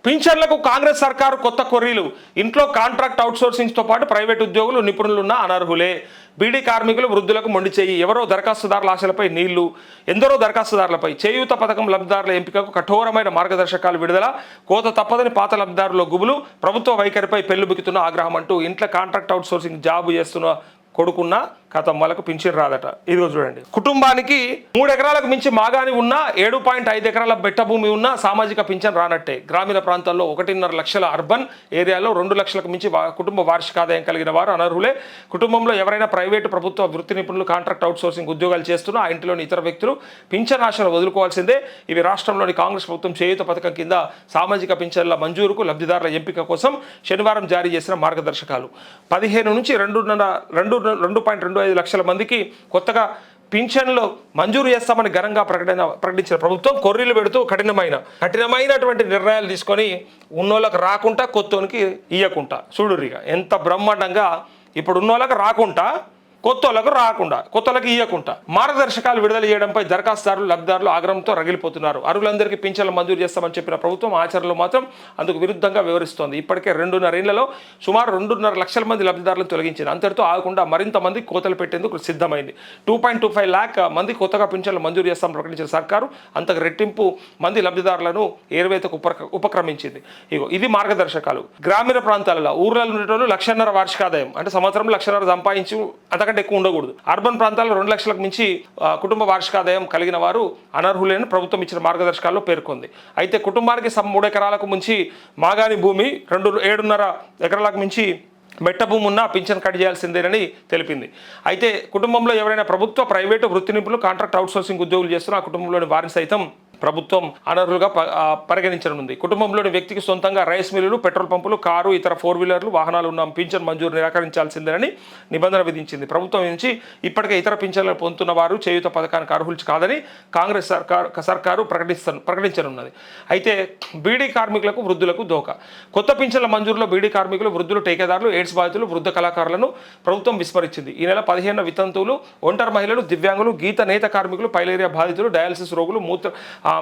పింఛన్లకు కాంగ్రెస్ సర్కారు కొత్త కొర్రీలు. ఇంట్లో కాంట్రాక్ట్ అవుట్సోర్సింగ్తో పాటు ప్రైవేట్ ఉద్యోగులు నిపుణులున్న అనర్హులే. బీడీ కార్మికులు వృద్ధులకు మొండి చేయి. ఎవరో దరఖాస్తుదారుల ఆశలపై నీళ్లు. ఎందరో దరఖాస్తుదారులపై చేయూత పథకం లబ్ధిదారుల ఎంపికకు కఠోరమైన మార్గదర్శకాలు విడుదల. కోత తప్పదని పాత లబ్ధిదారుల గుబులు. ప్రభుత్వ వైఖరిపై పెళ్లుబికుతున్న ఆగ్రహం అంటూ ఇంట్లో కాంట్రాక్ట్ అవుట్సోర్సింగ్ జాబు చేస్తున్న కొడుకున్న కథ వాళ్ళకు పింఛన్ రాదట. ఇదిగో చూడండి, కుటుంబానికి 3 ఎకరాలకు మించి మాగాని ఉన్న 7.5 ఎకరాల బెట్ట భూమి ఉన్న సామాజిక పింఛన్ రానట్టే. గ్రామీణ ప్రాంతాల్లో 1.5 లక్షల, అర్బన్ ఏరియాలో 2 లక్షలకు మించి కుటుంబ వార్షిక ఆదాయం కలిగిన వారు అనర్హులే. కుటుంబంలో ఎవరైనా ప్రైవేటు, ప్రభుత్వ వృత్తి నిపుణులు, కాంట్రాక్ట్ అవుట్సోర్సింగ్ ఉద్యోగాలు చేస్తున్నా ఆ ఇంటిలోని ఇతర వ్యక్తులు పింఛన్ ఆశలు వదులుకోవాల్సిందే. ఇవి రాష్ట్రంలోని కాంగ్రెస్ ప్రభుత్వం చేయూత పథకం కింద సామాజిక పింఛన్ల మంజూరుకు లబ్ధిదారుల ఎంపిక కోసం శనివారం జారీ చేసిన మార్గదర్శకాలు. 15 నుంచి 2.25 లక్షల మందికి కొత్తగా పింఛన్లు మంజూరు చేస్తామని ఘనంగా ప్రకటించిన ప్రభుత్వం కొర్రీలు పెడుతూ కఠినమైనటువంటి నిర్ణయాలు తీసుకొని ఉన్నోళ్ళకి రాకుండా కొత్తోనికి ఇయ్యకుండా. చూడురిగా ఎంత బ్రహ్మాండంగా ఇప్పుడు ఉన్నోళ్ళకి రాకుండా కొత్తలకు ఇయ్యకుండా మార్గదర్శకాలు విడుదల చేయడంపై దరఖాస్తుదారులు, లబ్ధిదారులు ఆగ్రహంతో రగిలిపోతున్నారు. అర్హులందరికీ పింఛన్లు మంజూరు చేస్తామని చెప్పిన ప్రభుత్వం ఆచరణలో మాత్రం అందుకు విరుద్ధంగా వివరిస్తోంది. ఇప్పటికే 2.5 ఏళ్లలో సుమారు 2.5 లక్షల మంది లబ్ధిదారులను తొలగించింది. అంతటితో ఆగకుండా మరింత మంది కోతలు పెట్టేందుకు సిద్ధమైంది. 2.25 లాక్ మంది కొత్తగా పింఛన్లు మంజూరు చేస్తామని ప్రకటించిన సర్కారు అంతకు రెట్టింపు మంది లబ్ధిదారులను ఏరువేతకు ఉపక్రమించింది. ఇది మార్గదర్శకాలు. గ్రామీణ ప్రాంతాలలో ఊర్లలో ఉండేటోళ్ళు 1.5 లక్షల వార్షిక ఆదాయం అంటే సంవత్సరం 1 లక్షన్నర సంపాదించి అంతకంటే ఎక్కువ ఉండకూడదు. అర్బన్ ప్రాంతాల్లో 2 లక్షలకు మించి కుటుంబ వార్షిక ఆదాయం కలిగిన వారు అనర్హులేని ప్రభుత్వం ఇచ్చిన మార్గదర్శకాల్లో పేర్కొంది. అయితే కుటుంబానికి 3 ఎకరాలకు మించి మాగాని భూమి, 7.5 ఎకరాలకు మించి మెట్ట భూమి ఉన్న పింఛన్ కట్ చేయాల్సిందేనని తెలిపింది. అయితే కుటుంబంలో ఎవరైనా ప్రభుత్వ, ప్రైవేటు వృత్తి నిపుణులు, కాంట్రాక్ట్ అవుట్సోర్సింగ్ ఉద్యోగులు చేస్తున్న ఆ కుటుంబంలోని వారిని సైతం ప్రభుత్వం అనర్హులుగా పరిగణించనుంది. కుటుంబంలోని వ్యక్తికి సొంతంగా రైస్ మిల్లులు, పెట్రోల్ పంపులు, కారు, ఇతర 4 వీలర్లు వాహనాలు ఉన్న పింఛన్ మంజూరు నిరాకరించాల్సిందేనని నిబంధన విధించింది. ప్రభుత్వం నుంచి ఇప్పటికే ఇతర పింఛన్లు పొందుతున్న వారు చేయూత పథకానికి అర్హులు కాదని కాంగ్రెస్ సర్కారు ప్రకటించనున్నది. అయితే బీడీ కార్మికులకు, వృద్ధులకు దోకా. కొత్త పింఛన్ల మంజూరులో బీడీ కార్మికులు, వృద్ధులు, టేకేదారులు, ఎయిడ్స్ బాధితులు, వృద్ధ కళాకారులను ప్రభుత్వం విస్మరించింది. ఈ నెల 15 వితంతువులు, ఒంటరి మహిళలు, దివ్యాంగులు, గీత నేత కార్మికులు, పైలేరియా బాధితులు, డయాలసిస్ రోగులు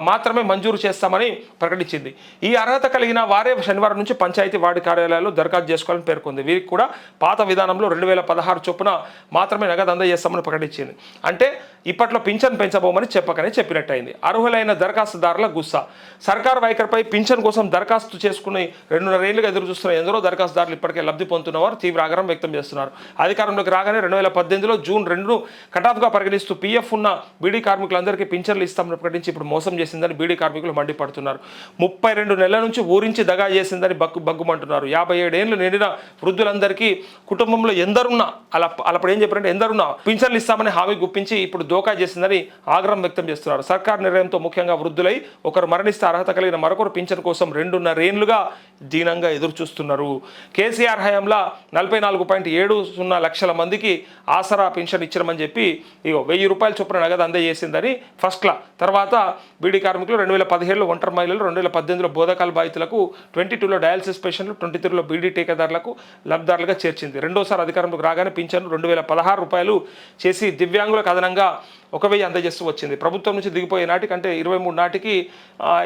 మాత్రమే మంజూరు చేస్తామని ప్రకటించింది. ఈ అర్హత కలిగిన వారే శనివారం నుంచి పంచాయతీ వార్డు కార్యాలయాల్లో దరఖాస్తు చేసుకోవాలని పేర్కొంది. వీరికి కూడా పాత విధానంలో 2016 చొప్పున మాత్రమే నగదు అందజేస్తామని ప్రకటించింది. అంటే ఇప్పట్లో పింఛన్ పెంచబోమని చెప్పినట్టయింది. అర్హులైన దరఖాస్తుదారుల గుస్సా. సర్కారు వైఖరిపై పింఛన్ కోసం దరఖాస్తు చేసుకుని 2.5 ఏళ్లుగా ఎదురు చూస్తున్న ఎందరో దరఖాస్తుదారులు ఇప్పటికే లబ్ధి పొందుతున్నవారు తీవ్ర ఆగ్రహం వ్యక్తం చేస్తున్నారు. అధికారంలోకి రాగానే 2018లో జూన్ 2ను కటాఫ్గా పరిగణిస్తూ పీఎఫ్ ఉన్న బీడీ కార్మికులందరికీ పింఛన్లు ఇస్తామని ప్రకటించి ఇప్పుడు మోసం చేసిందని బీడీ కార్మికులు మండిపడుతున్నారు. 32 నెలల నుంచి ఊరించి దగా చేసిందని బగ్గుమంటున్నారు. 57 ఏళ్ళు నిండిన వృద్ధులందరికీ కుటుంబంలో ఎందరున్నా అప్పుడు ఏం చెప్పారంటే ఎందరున్నా పింఛన్లు ఇస్తామని హామీ గుప్పించి ఇప్పుడు దోకా చేసిందని ఆగ్రహం వ్యక్తం చేస్తున్నారు. సర్కార్ నిర్ణయంతో ముఖ్యంగా వృద్ధులై ఒకరు మరణిస్తే అర్హత కలిగిన మరొకరు పింఛన్ కోసం 2.5 ఏళ్లుగా దీనంగా ఎదురు చూస్తున్నారు. కేసీఆర్ హయాంలో 44.70 లక్షల మందికి ఆసరా పింఛన్ ఇచ్చామని చెప్పి 1000 రూపాయల చొప్పున నగదు అందజేసిందని ఫస్ట్లా. తర్వాత బీడీ కార్మికులు 2017లో ఒంటరి మహిళలు, 2018లో బోధకాల బాధితులకు, 22లో డయాలసిస్ పేషెంట్లు, 23లో బీడీ టీకాదారులకు లబ్ధిదారులుగా చేర్చింది. రెండోసారి అధికారంలోకి రాగానే పింఛన్లు 2016 రూపాయలు చేసి దివ్యాంగులకు అదనంగా 1000 అందజేస్తూ వచ్చింది. ప్రభుత్వం నుంచి దిగిపోయే నాటికి అంటే 23 నాటికి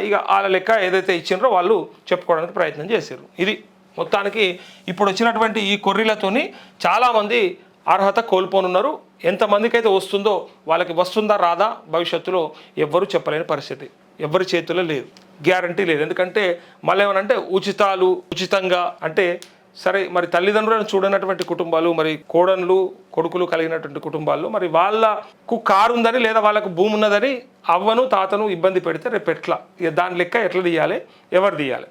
ఇక వాళ్ళ లెక్క ఏదైతే ఇచ్చిండ్రో వాళ్ళు చెప్పుకోవడానికి ప్రయత్నం చేశారు. ఇది మొత్తానికి ఇప్పుడు వచ్చినటువంటి ఈ కొర్రీలతోని చాలామంది అర్హత కోల్పోనున్నారు. ఎంతమందికి అయితే వస్తుందో వాళ్ళకి వస్తుందా రాదా భవిష్యత్తులో ఎవ్వరూ చెప్పలేని పరిస్థితి, ఎవరి చేతుల్లో లేదు, గ్యారంటీ లేదు. ఎందుకంటే మళ్ళీ ఏమనంటే ఉచితంగా అంటే సరే మరి తల్లిదండ్రులను చూడనటువంటి కుటుంబాలు, మరి కోడన్లు, కొడుకులు కలిగినటువంటి కుటుంబాల్లో మరి వాళ్ళకు కారు ఉందని లేదా వాళ్ళకు భూమి ఉన్నదని అవ్వను తాతను ఇబ్బంది పెడితే రేపు ఎట్లా, దాని లెక్క ఎట్లా తీయాలి, ఎవరు తీయాలి?